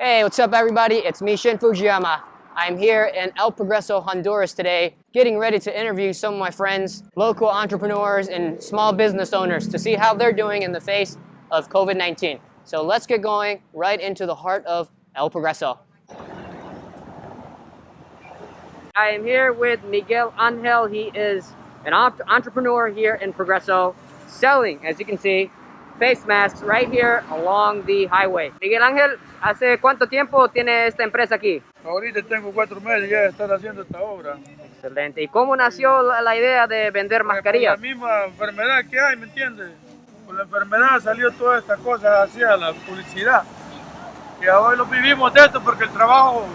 Hey, what's up everybody? It's me, Shin Fujiyama. I'm here in El Progreso, Honduras today, getting ready to interview some of my friends, local entrepreneurs and small business owners to see how they're doing in the face of COVID-19. So let's get going right into the heart of El Progreso. I am here with Miguel Angel. He is an entrepreneur here in Progreso, selling, as you can see, face masks right here along the highway. Miguel Ángel, ¿hace cuánto tiempo tiene esta empresa aquí? Ahorita tengo 4 meses ya de estar haciendo esta obra. Excelente. ¿Y cómo nació la idea de vender mascarillas? Por la misma enfermedad que hay, ¿me entiendes? Por la enfermedad salió toda esta cosa hacia la publicidad. Y hoy lo vivimos de esto porque el trabajo,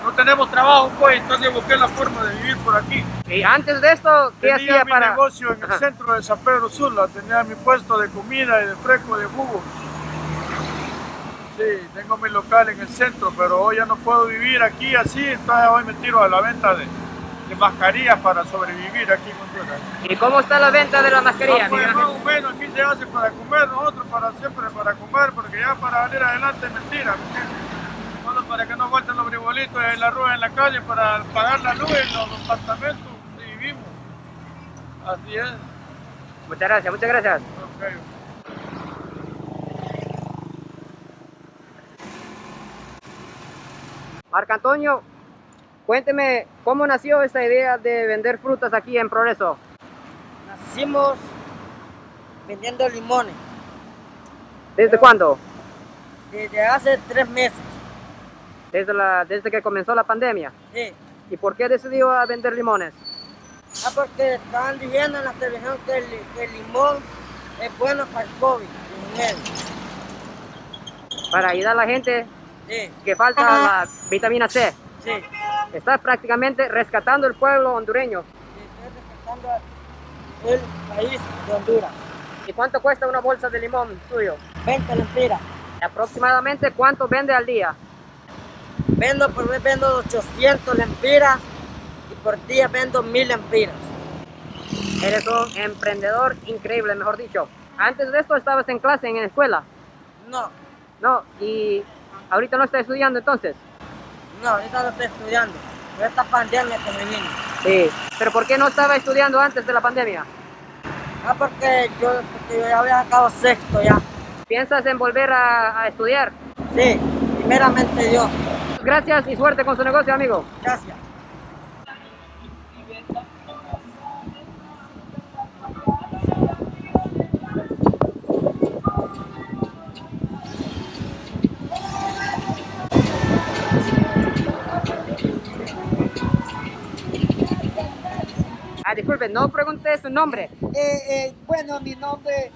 no tenemos trabajo pues, entonces busqué la forma de vivir por aquí. Y antes de esto, ¿qué hacía para...? Tenía mi negocio en el centro de San Pedro Sula, tenía mi puesto de comida y de fresco de jugos. Sí, tengo mi local en el centro, pero hoy ya no puedo vivir aquí así, entonces hoy me tiro a la venta de mascarillas para sobrevivir aquí en Honduras. ¿Y cómo está la venta de la mascarilla? Pues más o menos aquí se hace para comer, nosotros siempre para comer, porque ya para salir adelante es mentira, ¿me entiendes? Solo para que no falten los bribolitos en la rueda en la calle, para pagar la luz en los apartamentos donde vivimos. Así es. Muchas gracias, muchas gracias. Okay. Marco Antonio, cuénteme, ¿cómo nació esta idea de vender frutas aquí en Progreso? Nacimos vendiendo limones. ¿Desde cuándo? Desde hace 3 meses. Desde que comenzó la pandemia. Sí. ¿Y por qué decidió a vender limones? Porque estaban diciendo en la televisión que el limón es bueno para el COVID. Para ayudar a la gente Sí. que falta la vitamina C. Sí. Está prácticamente rescatando el pueblo hondureño. Estoy rescatando el país de Honduras. ¿Y cuánto cuesta una bolsa de limón suyo? 20 lempiras. ¿Aproximadamente cuánto vende al día? Por mes vendo 800 lempiras y por día vendo 1000 lempiras. Eres un emprendedor increíble, mejor dicho. Antes de esto estabas en clase en la escuela. No, No, y ahorita no estás estudiando entonces. no, ahorita no estoy estudiando. Por esta pandemia que me vino. Sí. ¿Pero por qué no estaba estudiando antes de la pandemia? Porque yo ya había sacado sexto ya. ¿Piensas en volver a estudiar? Sí, primeramente Dios. Gracias y suerte con su negocio, amigo. Gracias. Disculpe, no pregunté su nombre. Bueno, mi nombre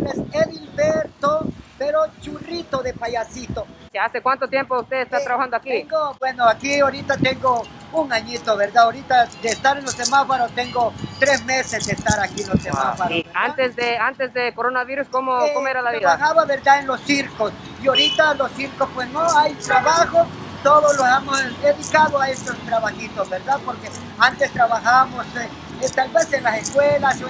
es Edilberto, pero Churrito de Payasito. ¿Hace cuánto tiempo usted está trabajando aquí? Aquí ahorita tengo un añito, ¿verdad? Ahorita de estar en los semáforos tengo 3 meses de estar aquí en los semáforos. Y antes de coronavirus, ¿cómo era la vida? Trabajaba, ¿verdad? En los circos. Y ahorita los circos, pues no hay trabajo. Todos los hemos dedicado a estos trabajitos, ¿verdad? Porque antes trabajábamos tal vez en las escuelas o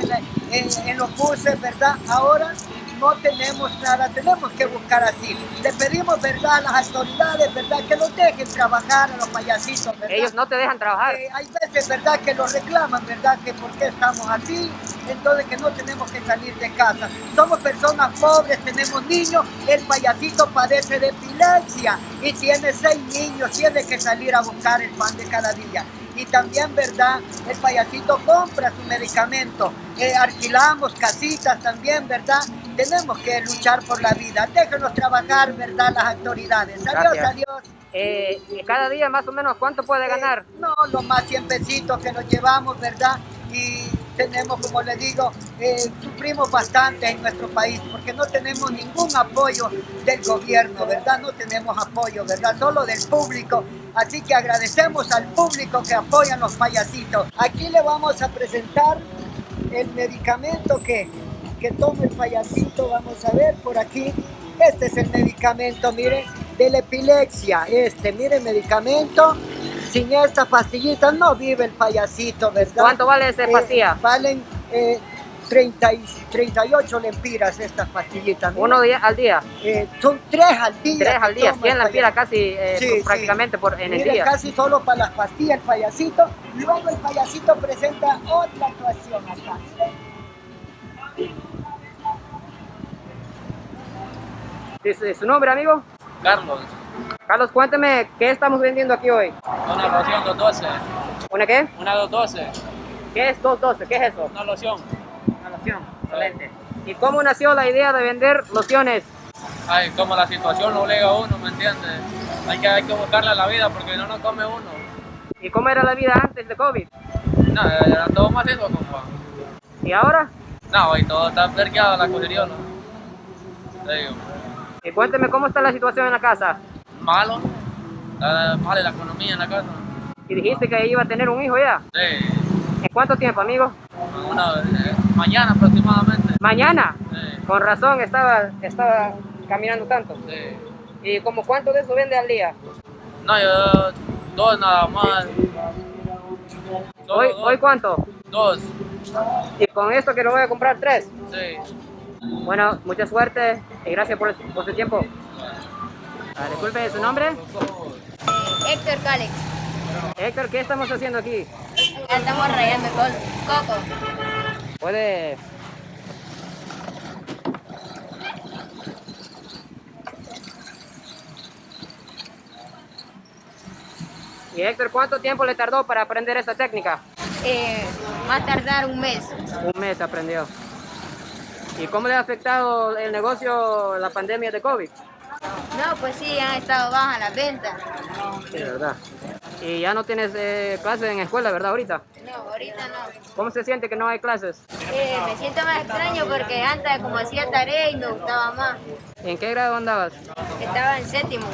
en los buses, ¿verdad? Ahora no tenemos nada, tenemos que buscar así. Le pedimos, ¿verdad?, a las autoridades, ¿verdad?, que los dejen trabajar a los payasitos, ¿verdad? Ellos no te dejan trabajar. Hay veces, ¿verdad?, que los reclaman, ¿verdad?, que por qué estamos así, entonces que no tenemos que salir de casa. Somos personas pobres, tenemos niños, el payasito padece de epilepsia y tiene 6 niños, tiene que salir a buscar el pan de cada día. Y también, ¿verdad?, el payasito compra su medicamento, alquilamos casitas también, ¿verdad? Tenemos que luchar por la vida. Déjenos trabajar, ¿verdad?, las autoridades. Adiós, Gracias. adiós. ¿Y cada día más o menos cuánto puede ganar? No, los más 100 pesitos que nos llevamos, ¿verdad? Y tenemos, como les digo, sufrimos bastante en nuestro país porque no tenemos ningún apoyo del gobierno, ¿verdad? No tenemos apoyo, ¿verdad? Solo del público. Así que agradecemos al público que apoya a los payasitos. Aquí le vamos a presentar el medicamento que toma el payasito. Vamos a ver por aquí. Este es el medicamento, miren, de la epilepsia. Miren, medicamento. Sin esta pastillita no vive el payasito, ¿verdad? ¿Cuánto vale esa pastilla? Valen 38 lempiras estas pastillitas. mira. ¿Uno al día? Son 3 al día. 3 al que día, tomas 100 lempiras para- casi Sí, prácticamente en el Mire, día. casi solo para las pastillas el payasito. Luego el payasito presenta otra actuación acá. ¿Su nombre, amigo? Carlos, Carlos, cuénteme, ¿qué estamos vendiendo aquí hoy? una loción 212. ¿Una qué? Una 212. ¿Qué es 212? ¿Qué es eso? Una loción. Una loción. Excelente. ¿Y cómo nació la idea de vender lociones? Ay, como la situación lo obliga a uno, ¿me entiendes? Hay que buscarle la vida porque no nos come uno. ¿Y cómo era la vida antes de COVID? No, era todo más eso, compa. ¿Y ahora? No, hoy todo está vergueado la cogería, ¿no? Te digo, Y cuénteme, ¿cómo está la situación en la casa? malo. Está mala la economía en la casa. Y dijiste que iba a tener un hijo ya. Sí. ¿En cuánto tiempo, amigo? Mañana aproximadamente. Mañana. Sí. Con razón estaba caminando tanto. Sí. ¿Y como cuánto de eso vende al día? No, yo dos nada más. Solo ¿Hoy cuánto? Dos. Y con esto que lo voy a comprar 3. Sí. Bueno, mucha suerte y gracias por su tiempo. Disculpe, ¿su nombre? Héctor Cálex. Héctor, ¿qué estamos haciendo aquí? Estamos rayando coco. Puede... Y Héctor, ¿cuánto tiempo le tardó para aprender esta técnica? Va a tardar un mes. Un mes aprendió. ¿Y cómo le ha afectado el negocio la pandemia de COVID? No, pues sí, han estado bajas las ventas. Sí, verdad. Y ya no tienes clases en escuela, ¿verdad? Ahorita. No, ahorita no. ¿Cómo se siente que no hay clases? Me siento más extraño porque antes como hacía tarea y me gustaba más. ¿En qué grado andabas? Estaba en séptimo,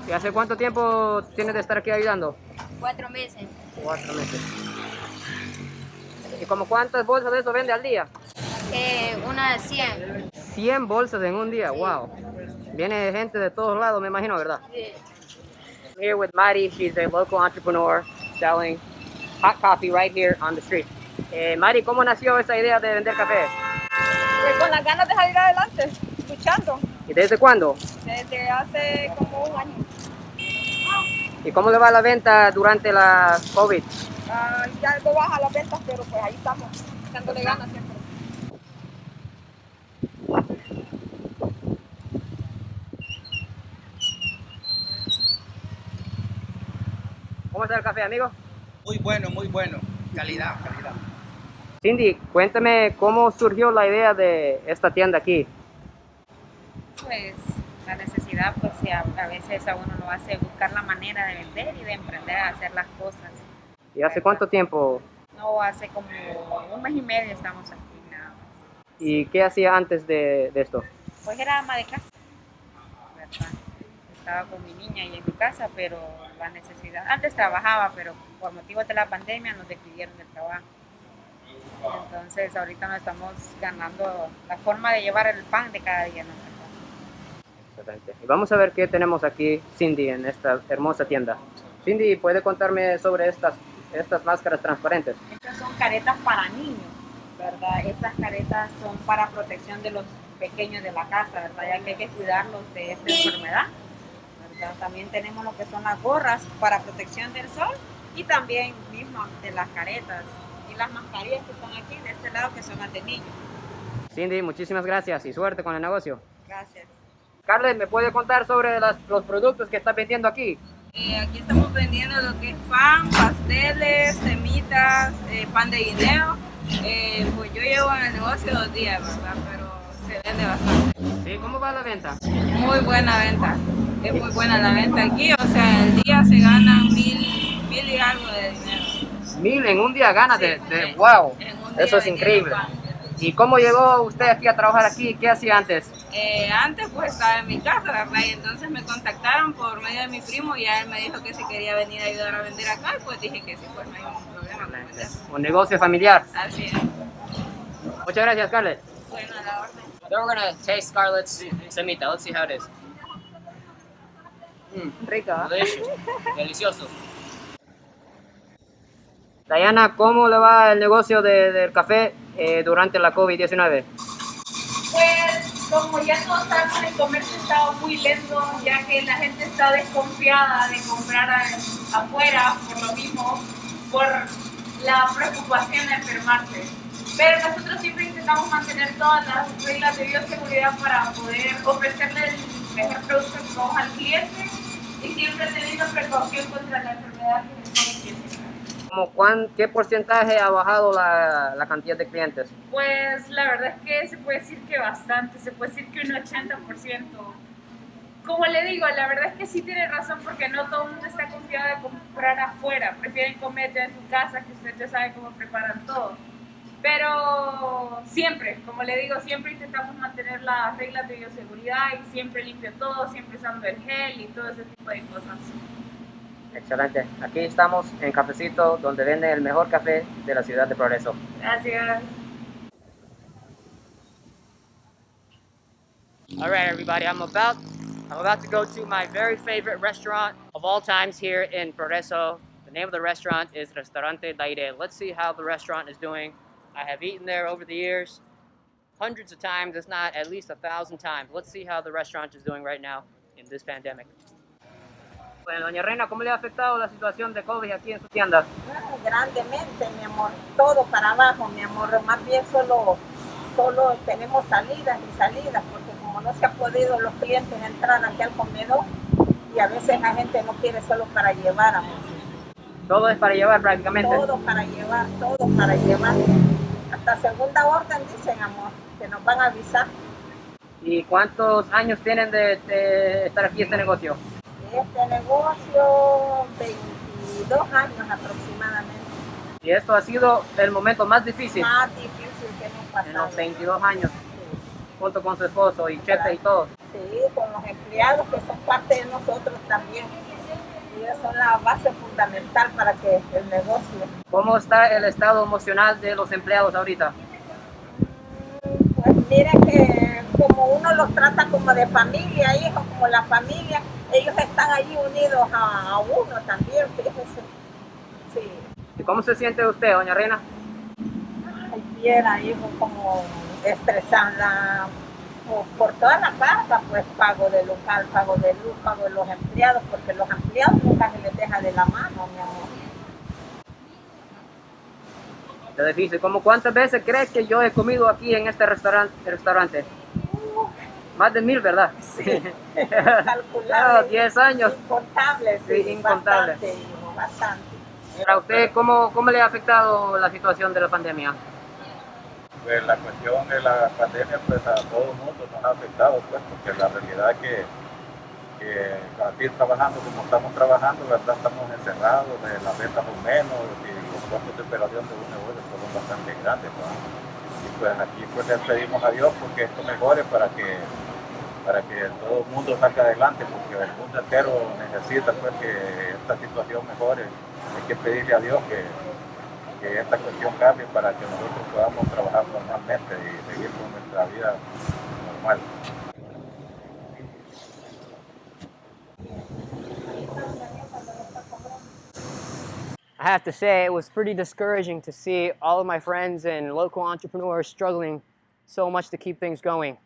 ¿Y hace cuánto tiempo tienes de estar aquí ayudando? 4 meses. 4 meses. ¿Y como cuántas bolsas de eso vende al día? Unas 100. 100 bolsas en un día, wow. Viene gente de todos lados, me imagino, ¿verdad? Sí. I'm here with Mari. She's a local entrepreneur selling hot coffee right here on the street. Mari, ¿cómo nació esa idea de vender café? Pues con las ganas de salir adelante, luchando, ¿Y desde cuándo? desde hace como un año. ¿Y cómo le va la venta durante la COVID? Ya algo baja las ventas, pero pues ahí estamos, echándole ganas siempre. ¿Cómo está el café, amigo? Muy bueno. Calidad, calidad. Cindy, cuéntame cómo surgió la idea de esta tienda aquí. Pues la necesidad, pues sí, a veces a uno lo hace buscar la manera de vender y de emprender a hacer las cosas. ¿Y hace cuánto tiempo? No, hace como un mes y medio estamos aquí nada más. ¿Y qué hacía antes de esto? Pues era ama de casa, ¿verdad? Estaba con mi niña y en mi casa, pero la necesidad, antes trabajaba, pero por motivos de la pandemia nos despidieron del trabajo. Entonces ahorita nos estamos ganando la forma de llevar el pan de cada día en nuestra casa. Excelente. Y vamos a ver qué tenemos aquí, Cindy, en esta hermosa tienda. Cindy, ¿puede contarme sobre estas máscaras transparentes? Estas son caretas para niños, ¿verdad? Estas caretas son para protección de los pequeños de la casa, ¿verdad? Ya que hay que cuidarlos de esta enfermedad, ¿verdad? También tenemos lo que son las gorras para protección del sol y también mismo de las caretas y las mascarillas que están aquí de este lado que son las de niños. Cindy, muchísimas gracias y suerte con el negocio. Gracias. Carles, ¿me puede contar sobre los productos que estás vendiendo aquí? Aquí estamos vendiendo lo que es pan, pasteles, semitas, pan de guineo. Pues yo llevo en el negocio 2 días, ¿verdad? Pero se vende bastante. Sí, ¿cómo va la venta? Muy buena venta. Es muy buena la venta aquí. O sea, el día se gana 1000 y algo de dinero. 1000 en un día ganas Sí, de sí. wow. En un día Eso es vendiendo increíble. pan. ¿Y cómo llegó usted aquí a trabajar aquí? ¿Qué hacía antes? Antes pues estaba en mi casa, ¿verdad? Y entonces me contactaron por medio de mi primo y ya él me dijo que si quería venir a ayudar a vender acá, pues dije que sí, pues no hay ningún problema con vender. Un negocio familiar. Así es. Muchas gracias, Carles. Bueno, a la orden. So we're gonna taste Scarlett's semita. Let's see how it is. Rica. Delicious. Delicioso. Diana, ¿cómo le va el negocio del café durante la COVID-19? Pues como ya todos sabemos, el comercio estaba muy lento, ya que la gente está desconfiada de comprar afuera por lo mismo, por la preocupación de enfermarse. Pero nosotros siempre intentamos mantener todas las reglas de bioseguridad para poder ofrecerle el mejor producto que podamos al cliente y siempre teniendo precaución contra la enfermedad que es el COVID-19. ¿Qué porcentaje ha bajado la cantidad de clientes? Pues la verdad es que se puede decir que bastante, se puede decir que un 80%. Como le digo, la verdad es que sí tiene razón porque no todo el mundo está confiado de comprar afuera, prefieren comer ya en su casa, que usted ya sabe cómo preparan todo. Pero siempre, como le digo, siempre intentamos mantener las reglas de bioseguridad y siempre limpio todo, siempre usando el gel y todo ese tipo de cosas. Excelente. Aquí estamos en Cafecito, donde venden el mejor café de la ciudad de Progreso. Gracias. All right, everybody, I'm about to go to my very favorite restaurant of all times here in Progreso. The name of the restaurant is Restaurante Daire. Let's see how the restaurant is doing. I have eaten there over the years, hundreds of times, if not at least 1,000 times. Let's see how the restaurant is doing right now in this pandemic. Bueno, doña Reina, ¿cómo le ha afectado la situación de COVID aquí en su tienda? Grandemente, mi amor, todo para abajo, mi amor, más bien solo tenemos salidas y salidas, porque como no se ha podido los clientes entrar aquí al comedor, y a veces la gente no quiere solo para llevar, amor. Todo es para llevar prácticamente. Todo para llevar, todo para llevar. Hasta segunda orden dicen, amor, que nos van a avisar. ¿Y cuántos años tienen de estar aquí este negocio? Este negocio, 22 años aproximadamente. Y esto ha sido el momento más difícil. Más difícil que hemos pasado. En los 22 años, junto con su esposo y chefe y todo. Sí, con los empleados que son parte de nosotros también. Ellos son la base fundamental para que el negocio. ¿Cómo está el estado emocional de los empleados ahorita? Pues mire que como uno los trata como de familia, hijos, como la familia, ellos están allí unidos a uno también, fíjese. Sí. ¿Y cómo se siente usted, doña Reina? Ay, viera, hijo, como estresada por toda la casa, pues pago de local, pago de luz, pago de los empleados, porque los empleados nunca se les deja de la mano, mi amor. Es difícil. ¿Cómo cuántas veces crees que yo he comido aquí en este restaurante? Más de 1,000, ¿verdad? Sí, calculable. 10 años. Incontable, sí, incontable. Bastante, hijo, bastante. ¿A usted cómo le ha afectado la situación de la pandemia? Pues la cuestión de la pandemia pues a todo el mundo nos ha afectado, pues, porque la realidad es que aquí trabajando como estamos trabajando, ¿verdad? Estamos encerrados, las ventas son menos y los costos de operación de un negocio son bastante grandes, ¿no? Y pues aquí pues le pedimos a Dios porque esto mejore para que todo el mundo salga adelante, porque el mundo entero necesita pues que esta situación mejore. Hay que pedirle a Dios que esta cuestión cambie para que nosotros podamos trabajar normalmente y seguir con nuestra vida normal. I have to say, it was pretty discouraging to see all of my friends and local entrepreneurs struggling so much to keep things going.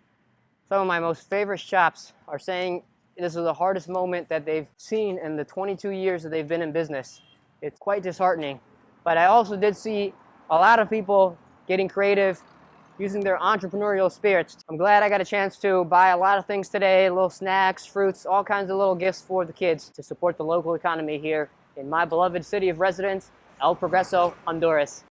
Some of my most favorite shops are saying this is the hardest moment that they've seen in the 22 years that they've been in business. It's quite disheartening. But I also did see a lot of people getting creative, using their entrepreneurial spirits. I'm glad I got a chance to buy a lot of things today, little snacks, fruits, all kinds of little gifts for the kids to support the local economy here in my beloved city of residence, El Progreso, Honduras.